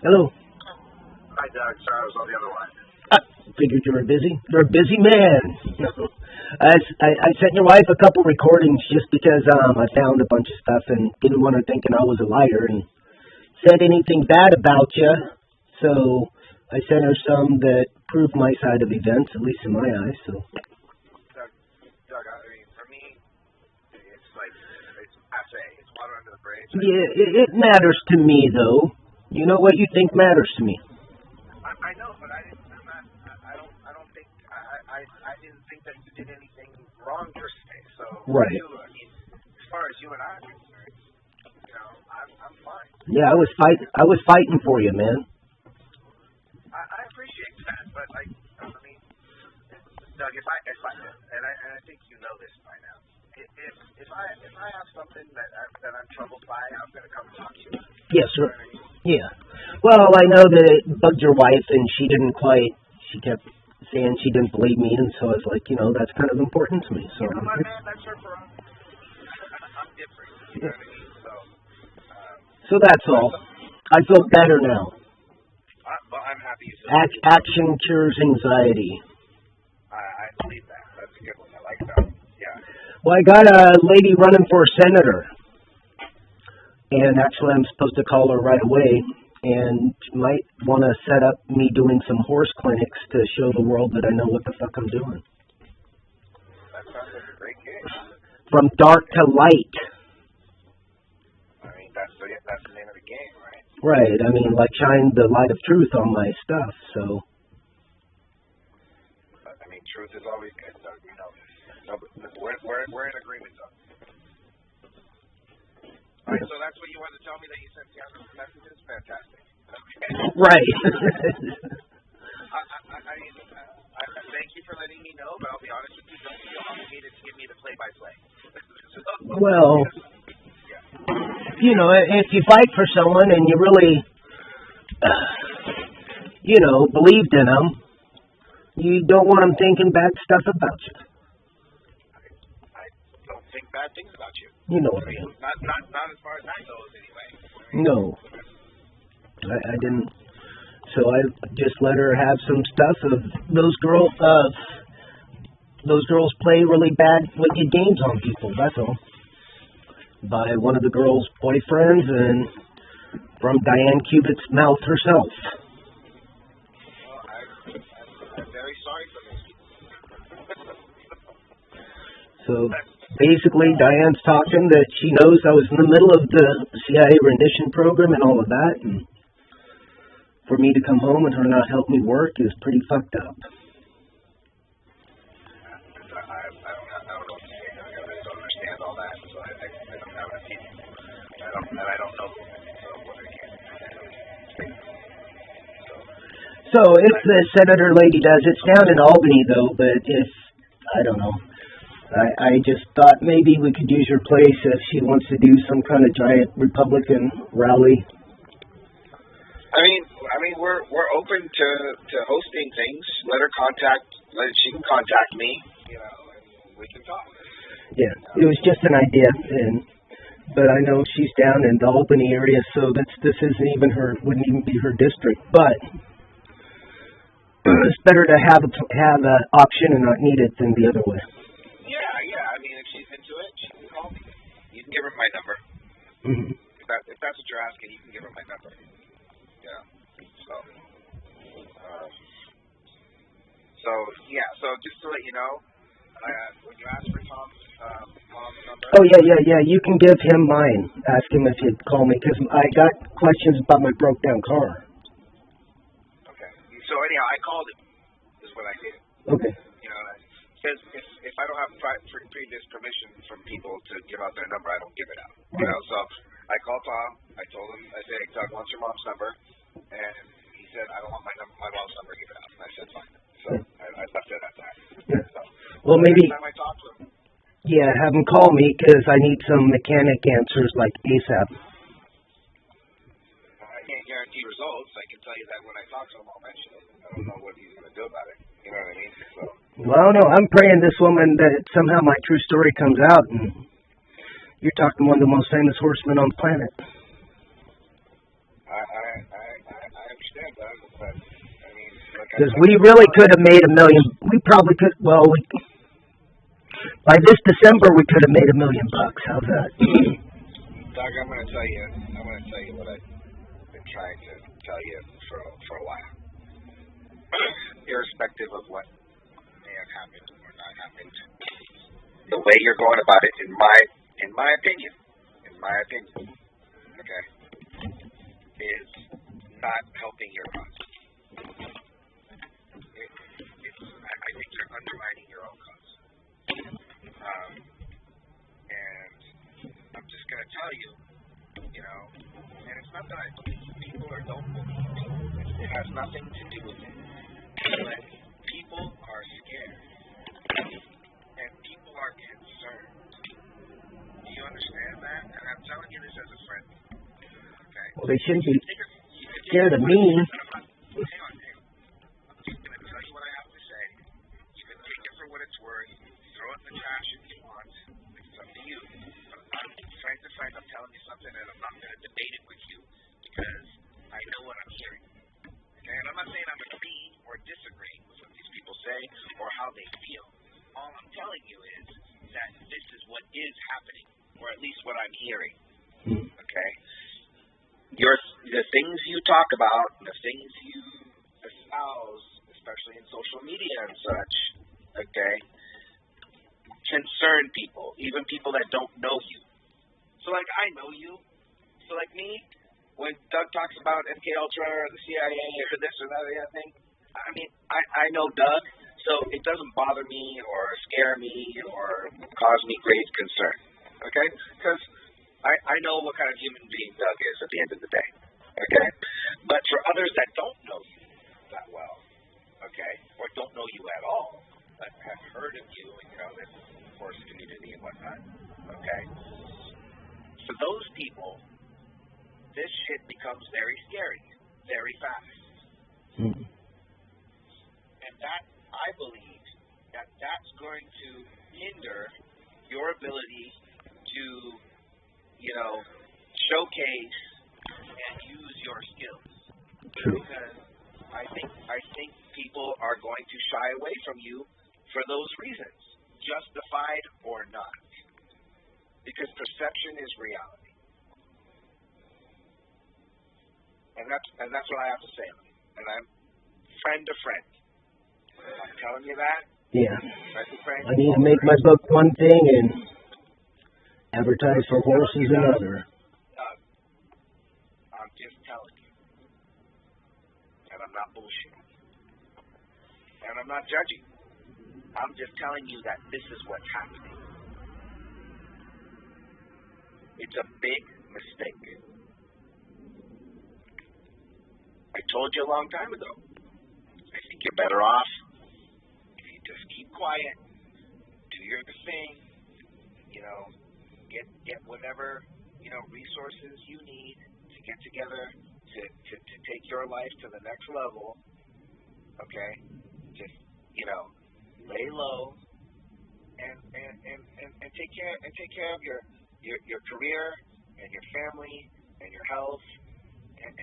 Hello. Hi, Doug. Sorry, I was on the other line. I figured you were busy. You're a busy man. I sent your wife a couple recordings just because I found a bunch of stuff and didn't want her thinking I was a liar and said anything bad about you. So I sent her some that proved my side of events, at least in my eyes. So. Doug, I mean, for me, it's like, it's passe. It's water under the bridge. Yeah, it matters to me, though. You know what you think matters to me. I know, but I don't think, I didn't think that you did anything wrong per se. So, right. You, I mean, as far as you and I are concerned, you know, I'm fine. Yeah, I was fighting for you, man. I appreciate that, but like, I mean, Doug, if I think you know this by now. If I have something that I'm troubled by, I'm gonna come talk to you. Yes, sir. Yeah. Well, I know that it bugged your wife, and she kept saying she didn't believe me, and so I was like, that's kind of important to me. So, you know what, man? That's her problem. I'm different. You know what I mean? So that's all. I feel better now. Well, I'm happy you feel Action cures anxiety. I believe that. That's a good one. I like that. Yeah. Well, I got a lady running for senator. And actually, I'm supposed to call her right away. And she might want to set up me doing some horse clinics to show the world that I know what the fuck I'm doing. That sounds like a great gig. From dark to light. I mean, that's the name of the game, right? Right. I mean, like shine the light of truth on my stuff, so. I mean, truth is always good, Doug. You know this. No, but we're in agreement, Doug. All right, so that's what you wanted to tell me, that you sent the messages? Fantastic. Okay. Right. I thank you for letting me know, but I'll be honest with you, don't feel obligated to give me the play-by-play. Well, if you fight for someone and you really, believed in them, you don't want them thinking bad stuff about you. I don't think bad things about you. You know what I mean. Not as far as I know, anyway. No. I didn't. So I just let her have some stuff of those girls play really bad, wicked games on people, that's all. By one of the girls' boyfriends and from Diane Cubitt's mouth herself. Well, I'm very sorry for those people. So basically, Diane's talking that she knows I was in the middle of the CIA rendition program and all of that, and for me to come home and her not help me work is pretty fucked up. I don't understand all that, so I don't have an opinion. I don't know what I can. So if the senator lady does, it's down in Albany though, but I don't know. I just thought maybe we could use your place if she wants to do some kind of giant Republican rally. I mean, we're open to hosting things. She can contact me, and we can talk. Yeah, it was just an idea, but I know she's down in the Albany area, so this isn't even wouldn't even be her district. But it's better to have an option and not need it than the other way. Yeah. I mean, if she's into it, she can call me. You can give her my number. Mm-hmm. If that's what you're asking, you can give her my number. Yeah. So just to let you know, when you ask for Tom's number. Oh yeah. You can give him mine. Ask him if he'd call me because I got questions about my broke down car. Okay. So anyhow, I called him. Is what I did. Okay. Because if I don't have previous permission from people to give out their number, I don't give it out. So I called Tom. I told him, I said, hey, Doug wants your mom's number, and he said, I don't want my mom's number, give it out. And I said, fine. So I left it at that. Yeah. So, well, maybe. Next time I talk to him. Yeah, have him call me because I need some mechanic answers like ASAP. I can't guarantee results. I can tell you that when I talk to him, I'll mention it. I don't know what he's going to do about it. You know what I mean? So. Well, I don't know. I'm praying this woman that somehow my true story comes out and you're talking to one of the most famous horsemen on the planet. I But I mean, because we really could have made $1 million. We probably could. Well, by this December, we could have made $1 million. How's that? Doug, I'm going to tell you what I've been trying to tell you for a while. Irrespective of what may have happened or not happened, the way you're going about it, in my opinion, okay, is not helping your cause. I think you're undermining your own cause. And I'm just going to tell you, and it's not that I believe people or don't believe people. It has nothing to do with it. But people are scared. And people are concerned. Do you understand that? And I'm telling you this as a friend. Okay? Well, they shouldn't be scared of me. Hang on. I'm just going to tell you what I have to say. You can take it for what it's worth. Throw it in the trash if you want. It's up to you. But I'm friend to friend. I'm telling you something, and I'm not going to debate it with you because I know what I'm hearing. Okay? And I'm not saying I'm agreeing or disagreeing with what these people say or how they feel. All I'm telling you is that this is what is happening, or at least what I'm hearing. Okay? The things you talk about, the things you espouse, especially in social media and such, okay, concern people, even people that don't know you. So, like, I know you. So, like me, when Doug talks about MK Ultra or the CIA or this or that or the other thing, I mean, I know Doug, so it doesn't bother me or scare me or cause me great concern, okay? Because I know what kind of human being Doug is at the end of the day, okay? But for others that don't know you that well, okay, or don't know you at all, but have heard of you and this course community and whatnot, okay? For those people, this shit becomes very scary, very fast. And that, I believe, that's going to hinder your ability to, showcase and use your skills. True. Because I think people are going to shy away from you for those reasons, justified or not. Because perception is reality. And that's what I have to say. And I'm friend to friend. I'm telling you that. Yeah. Friend. I need to make my book one thing and advertise for horses another. I'm just telling you. And I'm not bullshitting. And I'm not judging. I'm just telling you that this is what's happening. It's a big mistake. I told you a long time ago. I think you're better off if you just keep quiet, do your thing, get whatever, resources you need to get together to take your life to the next level. Okay? Just, lay low and take care of your career and your family and your health. And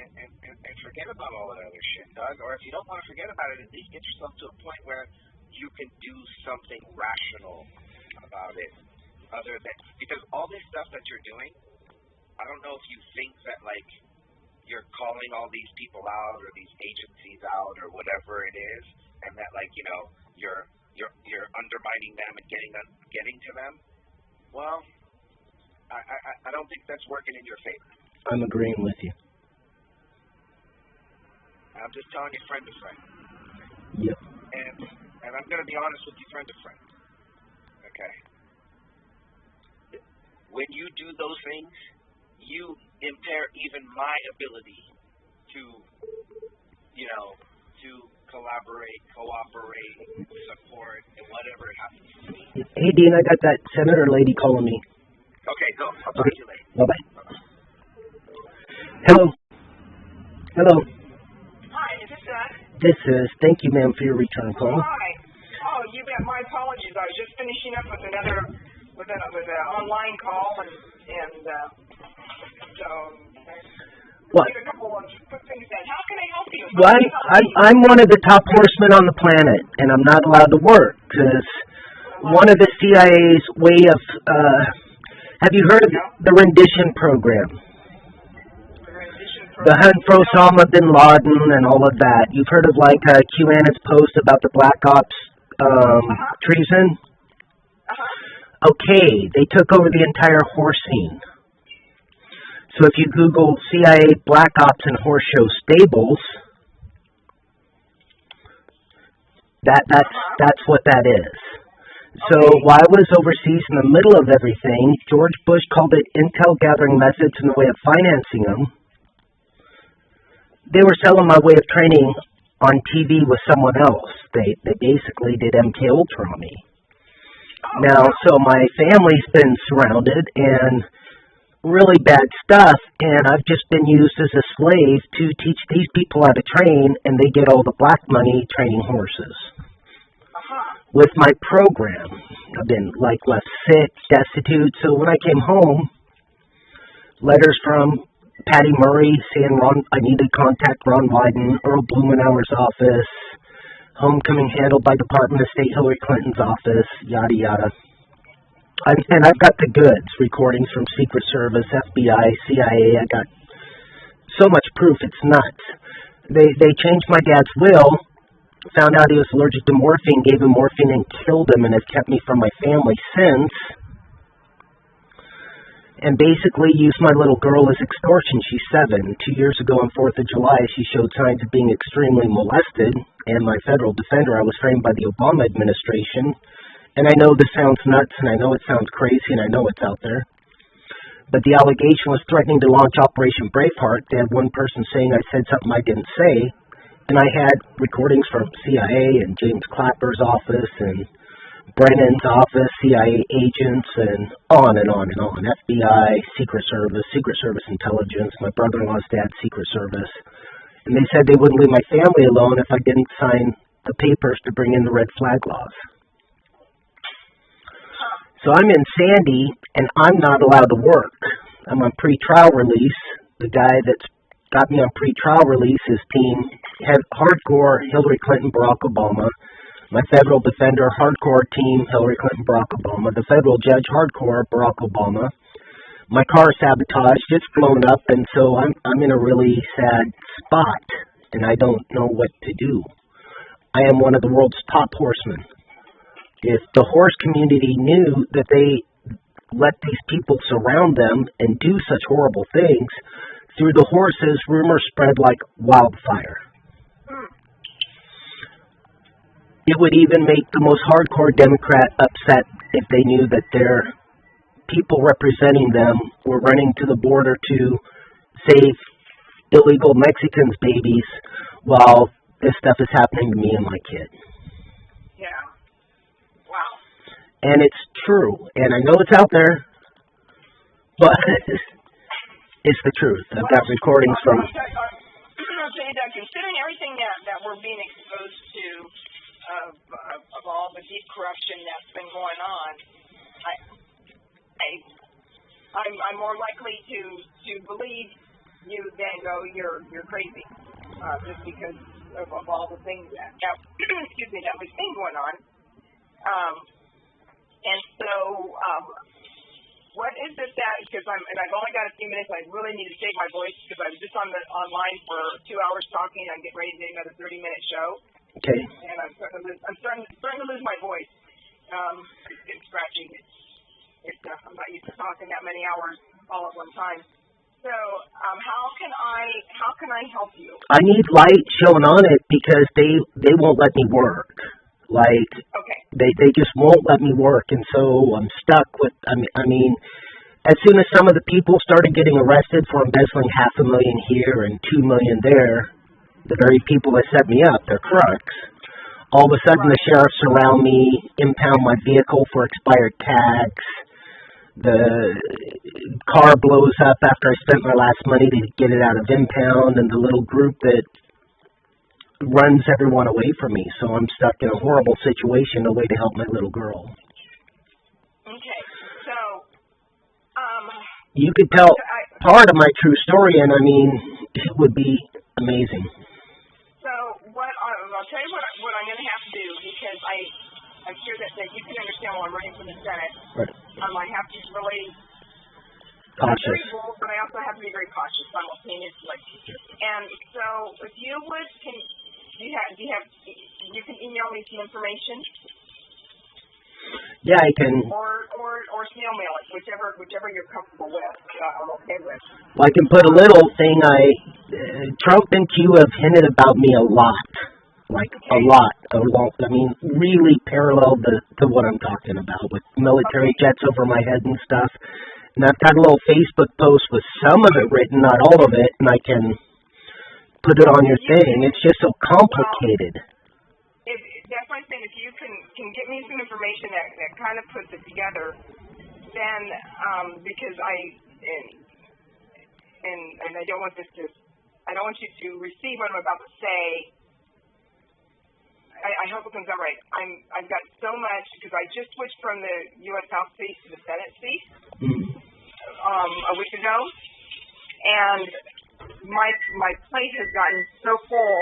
forget about all that other shit, Doug. Or if you don't want to forget about it, at least get yourself to a point where you can do something rational about it. Because all this stuff that you're doing, I don't know if you think that, like, you're calling all these people out or these agencies out or whatever it is, and that, like, you're undermining them and getting to them. Well, I don't think that's working in your favor. I'm agreeing with you. I'm just telling you friend to friend. Yep. And I'm going to be honest with you friend to friend. Okay? When you do those things, you impair even my ability to, to collaborate, cooperate, support, and whatever it happens to be. Hey, Dean, I got that senator lady calling me. Okay, go. I'll talk to you later. Bye-bye. Hello. Hello. Hi, is this Doug? This is, thank you, ma'am, for your return call. Hi. Oh, you bet. My apologies. I was just finishing up with an online call, and so What? a couple of quick things then. How can I help you? Well, I'm one of the top horsemen on the planet, and I'm not allowed to work because one of the CIA's way of, have you heard of the rendition program? The hunt for Osama bin Laden and all of that. You've heard of like QAnon's post about the Black Ops treason? Okay, they took over the entire horse scene. So if you Google CIA Black Ops and horse show stables, that's what that is. So while I was overseas in the middle of everything, George Bush called it intel gathering methods in the way of financing them. They were selling my way of training on TV with someone else. They basically did MK Ultra on me. Now, so my family's been surrounded and really bad stuff, and I've just been used as a slave to teach these people how to train, and they get all the black money training horses. With my program, I've been left sick, destitute, so when I came home, letters from Patty Murray saying I need to contact Ron Wyden, Earl Blumenauer's office, homecoming handled by Department of State Hillary Clinton's office, yada yada. And I've got the goods, recordings from Secret Service, FBI, CIA. I got so much proof, it's nuts. They changed my dad's will, found out he was allergic to morphine, gave him morphine and killed him, and have kept me from my family since. And basically used my little girl as extortion. She's 7. 2 years ago on 4th of July, she showed signs of being extremely molested, and my federal defender, I was framed by the Obama administration. And I know this sounds nuts, and I know it sounds crazy, and I know it's out there. But the allegation was threatening to launch Operation Braveheart. They had one person saying I said something I didn't say. And I had recordings from CIA and James Clapper's office and Brennan's office, CIA agents, and on and on and on. FBI, Secret Service intelligence, my brother-in-law's dad, Secret Service. And they said they wouldn't leave my family alone if I didn't sign the papers to bring in the red flag laws. So I'm in Sandy, and I'm not allowed to work. I'm on pre-trial release. The guy that's got me on pre-trial release, his team, had hardcore Hillary Clinton, Barack Obama. My federal defender, hardcore team, Hillary Clinton, Barack Obama. The federal judge, hardcore, Barack Obama. My car sabotaged, it's blown up, and so I'm in a really sad spot, and I don't know what to do. I am one of the world's top horsemen. If the horse community knew that they let these people surround them and do such horrible things, through the horses, rumors spread like wildfire. It would even make the most hardcore Democrat upset if they knew that their people representing them were running to the border to save illegal Mexicans' babies while this stuff is happening to me and my kid. Yeah. Wow. And it's true. And I know it's out there, but it's the truth. I've got recordings from... Considering everything that we're being exposed to of all the deep corruption that's been going on, I'm more likely to believe you than go you're crazy, just because of all the things that excuse me, that we've seen going on. And so what is it that, because I've only got a few minutes, I really need to save my voice because I was just online for 2 hours talking. I'm getting ready to do another 30-minute show. Okay. And I'm starting to lose my voice. It's scratchy. I'm not used to talking that many hours all at one time. So how can I help you? I need light showing on it because they won't let me work. Like, okay. They just won't let me work, and so I'm stuck with, I mean, as soon as some of the people started getting arrested for embezzling $500,000 here and $2 million there, the very people that set me up, they're crooks. All of a sudden the sheriffs surround me, impound my vehicle for expired tags. The car blows up after I spent my last money to get it out of impound, and the little group that runs everyone away from me. So I'm stuck in a horrible situation, no way to help my little girl. Okay, so you could tell part of my true story, and I mean, it would be amazing. I'll tell you what I'm going to have to do, because I'm sure that you can understand while I'm running for the Senate. Right. I have to really Cautious. I'm very bold, but I also have to be very cautious simultaneously. And so, if you would, you can email me some information. Yeah, I can. Or snail mail it, whichever you're comfortable with. I'm okay with. Well, I can put a little thing. Trump and Q have hinted about me a lot, like a lot. I mean, really parallel to what I'm talking about with military jets over my head and stuff. And I've got a little Facebook post with some of it written, not all of it, and I can put it on your thing. It's just so complicated. That's my thing. If you can get me some information that kind of puts it together, then because I don't want you to receive what I'm about to say. I hope it comes out right. I've got so much, because I just switched from the U.S. House seat to the Senate seat a week ago, and my plate has gotten so full,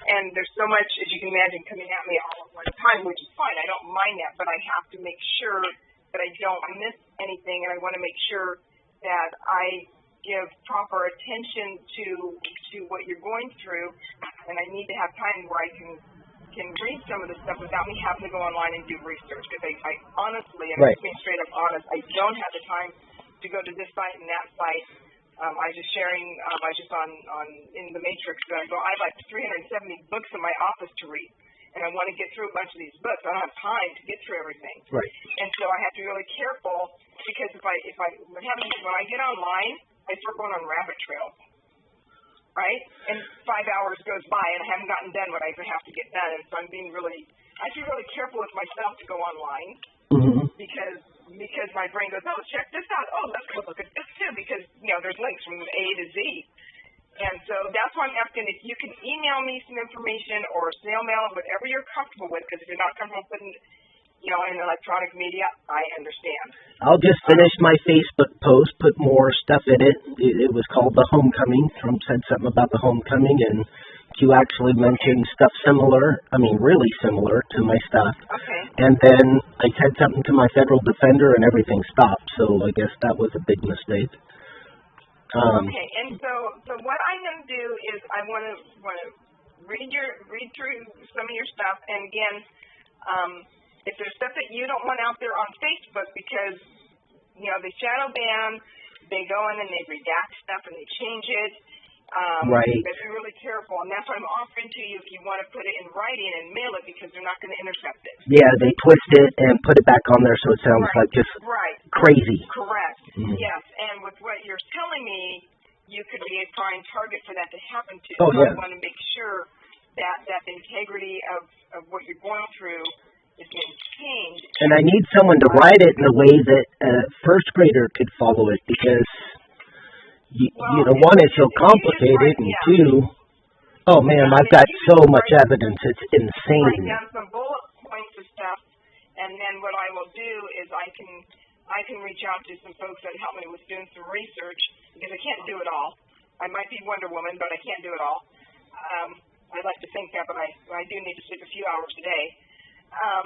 and there's so much, as you can imagine, coming at me all at one time, which is fine. I don't mind that, but I have to make sure that I don't miss anything, and I want to make sure that I give proper attention to what you're going through, and I need to have time where I can read some of the stuff without me having to go online and do research, because I honestly, I'm right. being straight up honest, I don't have the time to go to this site and that site. I was just sharing, I was just on in the Matrix, I have like 370 books in my office to read, and I want to get through a bunch of these books. I don't have time to get through everything. Right. And so I have to be really careful, because when I get online, I start going on rabbit trails, right? And 5 hours goes by, and I haven't gotten done what I have to get done, and so I have to be really careful with myself to go online, because my brain goes, oh, check this out. Oh, let's go look at this too, because there's links from A to Z. And so that's why I'm asking if you can email me some information or snail mail, whatever you're comfortable with, because if you're not comfortable putting in electronic media, I understand. I'll just finish my Facebook post, put more stuff in it. It was called The Homecoming. Trump said something about the homecoming, and Q actually mentioned stuff similar, really similar to my stuff. Okay. And then I said something to my federal defender, and everything stopped. So I guess that was a big mistake. Okay, and so what I'm going to do is I want to read through some of your stuff, and again, if there's stuff that you don't want out there on Facebook, because they shadow ban, they go in and they redact stuff and they change it. Right. But be really careful, and that's what I'm offering to you if you want to put it in writing and mail it, because they're not going to intercept it. Yeah, they twist it and put it back on there, so it sounds like just crazy. Correct. Mm-hmm. Yes, and with what you're telling me, you could be a prime target for that to happen to. Oh, so yeah. I want to make sure that the integrity of what you're going through is maintained. And I need someone to write it in a way that a first grader could follow it, because one, it's so complicated, and two, oh man, I've got so much evidence, it's insane. Write down some bullet points of stuff, and then what I will do is I can reach out to some folks that help me with doing some research, because I can't do it all. I might be Wonder Woman, but I can't do it all. I'd like to think that, but I do need to sleep a few hours a day. I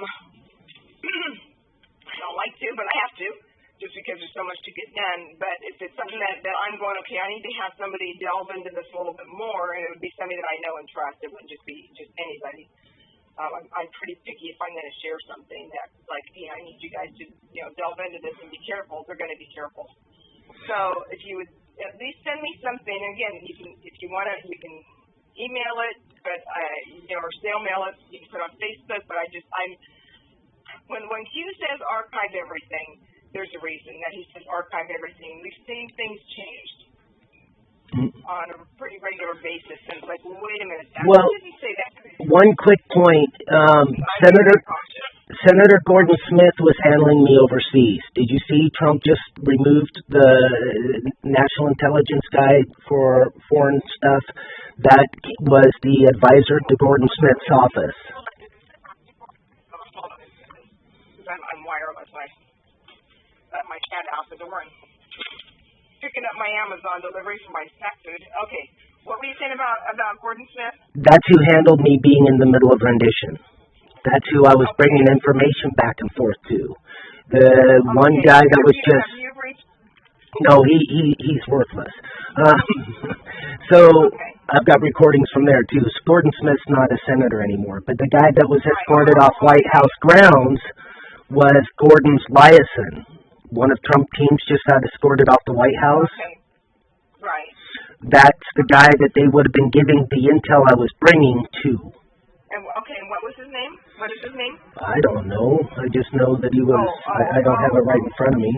don't like to, but I have to, just because there's so much to get done. But if it's something that I'm going, okay, I need to have somebody delve into this a little bit more, and it would be somebody that I know and trust. It wouldn't just be just anybody. I'm pretty picky if I'm going to share something that, like, I need you guys to, delve into this and be careful. They're going to be careful. So if you would at least send me something, and again, if you want to, you can email it, but or snail mail it. You can put it on Facebook. But when Q says archive everything, there's a reason that he says archive everything. We've seen things changed on a pretty regular basis, and it's like, well, wait a minute, that didn't say that. One quick point, Senator Gordon Smith was handling me overseas. Did you see Trump just removed the national intelligence guy for foreign stuff? That was the advisor to Gordon Smith's office. I'm wireless. My cat out the door and picking up my Amazon delivery for my snack food. Okay, what were you saying about Gordon Smith? That's who handled me being in the middle of rendition. That's who I was bringing information back and forth to. The one guy that was just... No, he's worthless. So I've got recordings from there, too. Gordon Smith's not a senator anymore. But the guy that was escorted off White House grounds was Gordon's liaison. One of Trump's teams just got escorted off the White House. Okay. Right. That's the guy that they would have been giving the intel I was bringing to. And what was his name? What is his name? I don't know. I just know that he was. I don't have it right in front of me.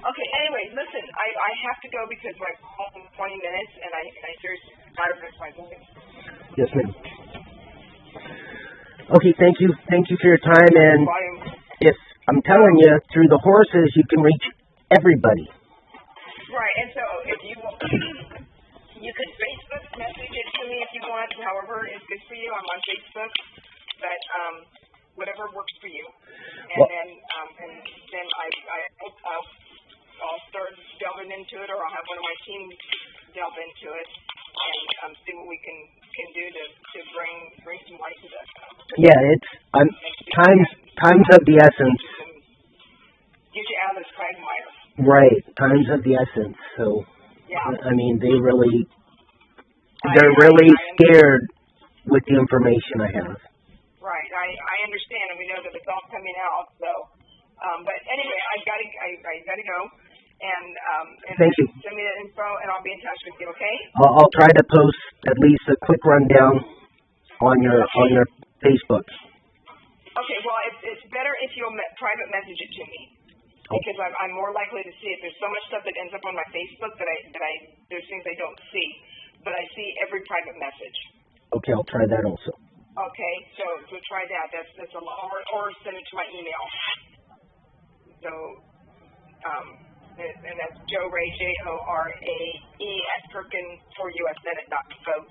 Okay. Anyway, listen. I have to go because my call in 20 minutes, and I seriously gotta miss my voice. Yes, ma'am. Okay. Thank you. Thank you for your time. And if I'm telling you, through the horses, you can reach everybody. Right. And so if you could Facebook message it to me if you want. However is good for you. I'm on Facebook, but whatever works for you. And then I'll start delving into it, or I'll have one of my team delve into it and see what we can do to bring some light to this. Yeah, it's time's of the essence. Get you out of this quagmire. Right, time's of the essence. So yeah. I mean, they're really scared with the information I have. Right, I understand, and we know that it's all coming out. So, but anyway, I gotta go, and thank you. Send me the info, and I'll be in touch with you. Okay? I'll try to post at least a quick rundown on your Facebook. Okay. Well, it's better if you'll private message it to me. Because I'm more likely to see it. There's so much stuff that ends up on my Facebook that there's things I don't see, but I see every private message. Okay, I'll try that also. Okay, so try that. That's a lot, or send it to my email. So, and that's Joe Ray, JORAE @Perkin4USSenate.vote.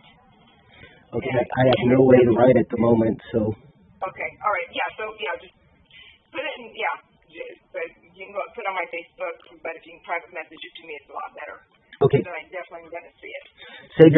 Okay, I have no way to write at the moment, so. Okay, all right, yeah. So just put it in, yeah. But you can put it on my Facebook, but if you can private message it to me, it's a lot better. Okay. Then I definitely am going to see it. Save your